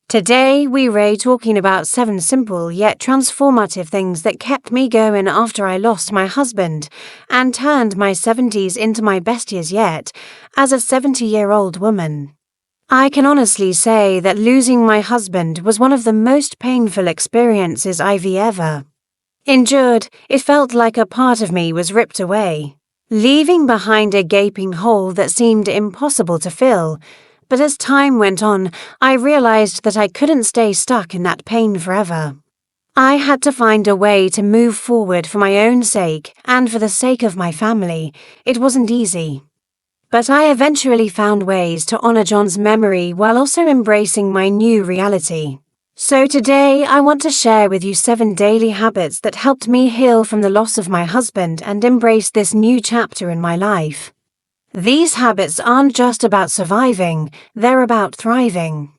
Today, we're talking about 7 simple yet transformative things that kept me going after I lost my husband and turned my 70s into my best years yet as a 70-year-old woman. I can honestly say that losing my husband was one of the most painful experiences I've ever endured. It felt like a part of me was ripped away, leaving behind a gaping hole that seemed impossible to fill. But as time went on, I realized that I couldn't stay stuck in that pain forever. I had to find a way to move forward for my own sake and for the sake of my family. It wasn't easy. But I eventually found ways to honor John's memory while also embracing my new reality. So today, I want to share with you 7 daily habits that helped me heal from the loss of my husband and embrace this new chapter in my life. These habits aren't just about surviving, they're about thriving.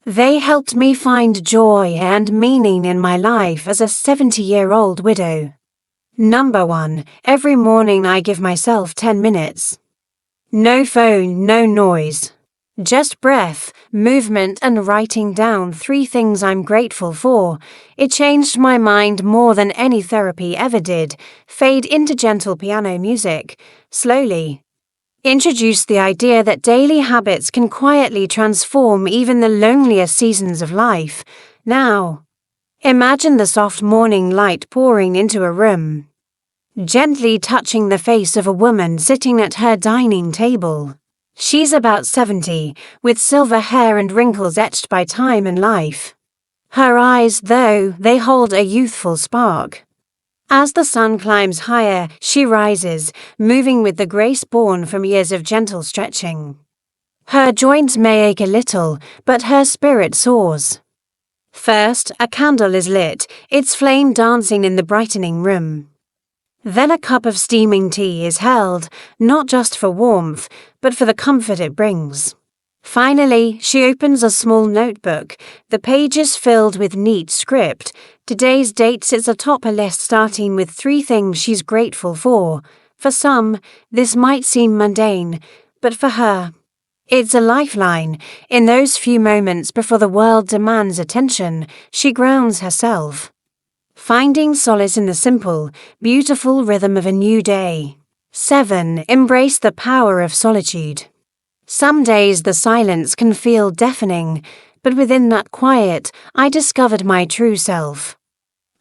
They helped me find joy and meaning in my life as a 70-year-old widow. Number 1. Every morning I give myself 10 minutes. No phone, no noise. Just breath, movement, and writing down 3 things I'm grateful for. It changed my mind more than any therapy ever did. Fade into gentle piano music. Slowly. Introduce the idea that daily habits can quietly transform even the loneliest seasons of life. Now, imagine the soft morning light pouring into a room, gently touching the face of a woman sitting at her dining table. She's about 70, with silver hair and wrinkles etched by time and life. Her eyes, though, they hold a youthful spark. As the sun climbs higher, she rises, moving with the grace born from years of gentle stretching. Her joints may ache a little, but her spirit soars. First, a candle is lit, its flame dancing in the brightening room. Then a cup of steaming tea is held, not just for warmth, but for the comfort it brings. Finally, she opens a small notebook, the pages filled with neat script. Today's date sits atop a list starting with 3 things she's grateful for. For some, this might seem mundane, but for her, it's a lifeline. In those few moments before the world demands attention, she grounds herself, finding solace in the simple, beautiful rhythm of a new day. 7. Embrace the power of solitude. Some days the silence can feel deafening, but within that quiet, I discovered my true self.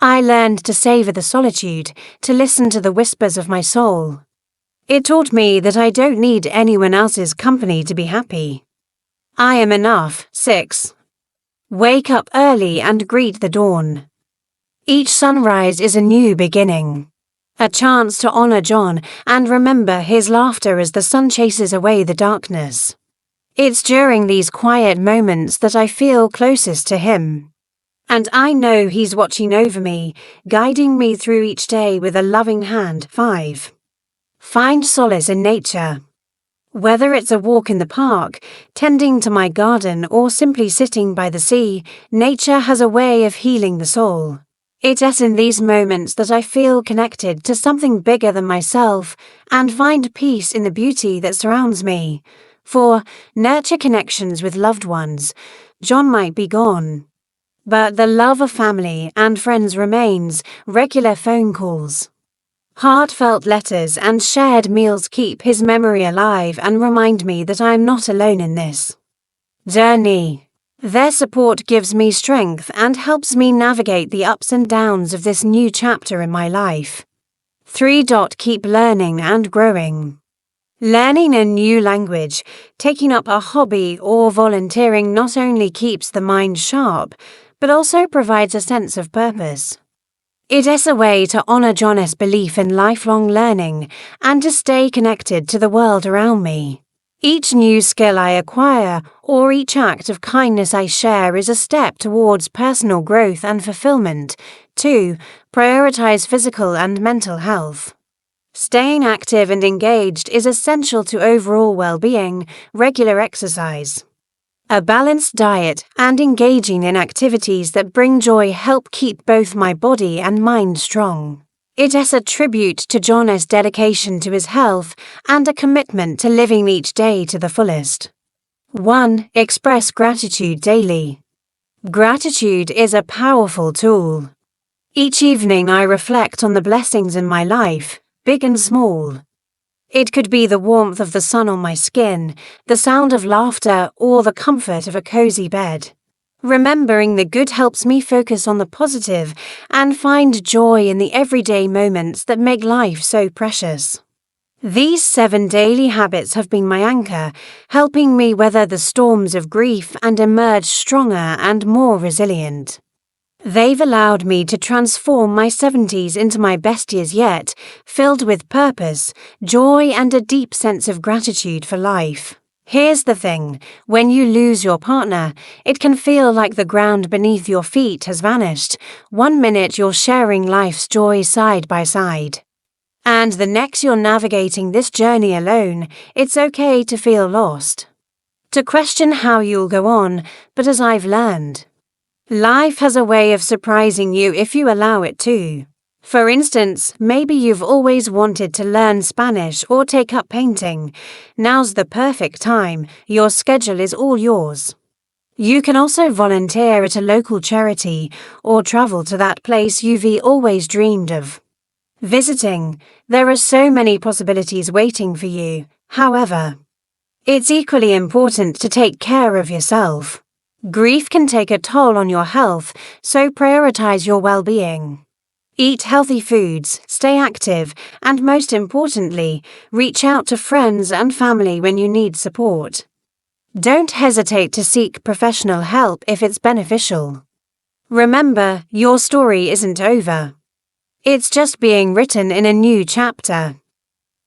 I learned to savor the solitude, to listen to the whispers of my soul. It taught me that I don't need anyone else's company to be happy. I am enough. 6. Wake up early and greet the dawn. Each sunrise is a new beginning, a chance to honor John and remember his laughter as the sun chases away the darkness. It's during these quiet moments that I feel closest to him. And I know he's watching over me, guiding me through each day with a loving hand. 5. Find solace in nature. Whether it's a walk in the park, tending to my garden, or simply sitting by the sea, nature has a way of healing the soul. It's in these moments that I feel connected to something bigger than myself and find peace in the beauty that surrounds me. 4. Nurture connections with loved ones. John might be gone, but the love of family and friends remains. Regular phone calls, heartfelt letters, and shared meals keep his memory alive and remind me that I am not alone in this journey. Their support gives me strength and helps me navigate the ups and downs of this new chapter in my life. 3. Keep learning and growing. Learning a new language, taking up a hobby, or volunteering not only keeps the mind sharp, but also provides a sense of purpose. It's a way to honor John's belief in lifelong learning and to stay connected to the world around me. Each new skill I acquire or each act of kindness I share is a step towards personal growth and fulfillment. 2. Prioritize physical and mental health. Staying active and engaged is essential to overall well-being. Regular exercise, a balanced diet, and engaging in activities that bring joy help keep both my body and mind strong. It's a tribute to John's dedication to his health and a commitment to living each day to the fullest. 1. Express gratitude daily. Gratitude is a powerful tool. Each evening I reflect on the blessings in my life, big and small. It could be the warmth of the sun on my skin, the sound of laughter, or the comfort of a cozy bed. Remembering the good helps me focus on the positive and find joy in the everyday moments that make life so precious. These 7 daily habits have been my anchor, helping me weather the storms of grief and emerge stronger and more resilient. They've allowed me to transform my 70s into my best years yet, filled with purpose, joy, and a deep sense of gratitude for life. Here's the thing, when you lose your partner, it can feel like the ground beneath your feet has vanished. 1 minute you're sharing life's joy side by side, and the next you're navigating this journey alone. It's okay to feel lost, to question how you'll go on, but as I've learned, life has a way of surprising you if you allow it to. For instance, maybe you've always wanted to learn Spanish or take up painting. Now's the perfect time. Your schedule is all yours. You can also volunteer at a local charity or travel to that place you've always dreamed of visiting. There are so many possibilities waiting for you. However, it's equally important to take care of yourself. Grief can take a toll on your health, so prioritize your well-being. Eat healthy foods, stay active, and most importantly, reach out to friends and family when you need support. Don't hesitate to seek professional help if it's beneficial. Remember, your story isn't over. It's just being written in a new chapter.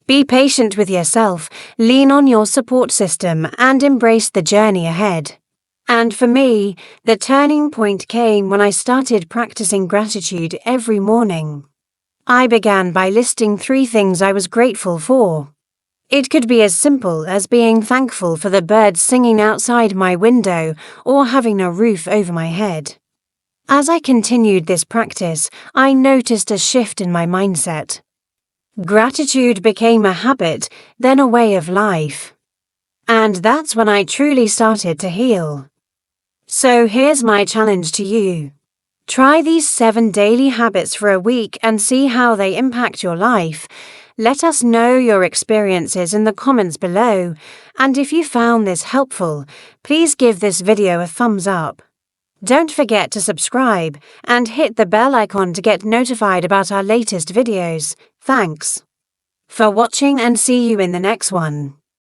Be patient with yourself, lean on your support system, and embrace the journey ahead. And for me, the turning point came when I started practicing gratitude every morning. I began by listing 3 things I was grateful for. It could be as simple as being thankful for the birds singing outside my window or having a roof over my head. As I continued this practice, I noticed a shift in my mindset. Gratitude became a habit, then a way of life. And that's when I truly started to heal. So here's my challenge to you. Try these 7 daily habits for a week and see how they impact your life. Let us know your experiences in the comments below. And if you found this helpful, please give this video a thumbs up. Don't forget to subscribe and hit the bell icon to get notified about our latest videos. Thanks for watching and see you in the next one.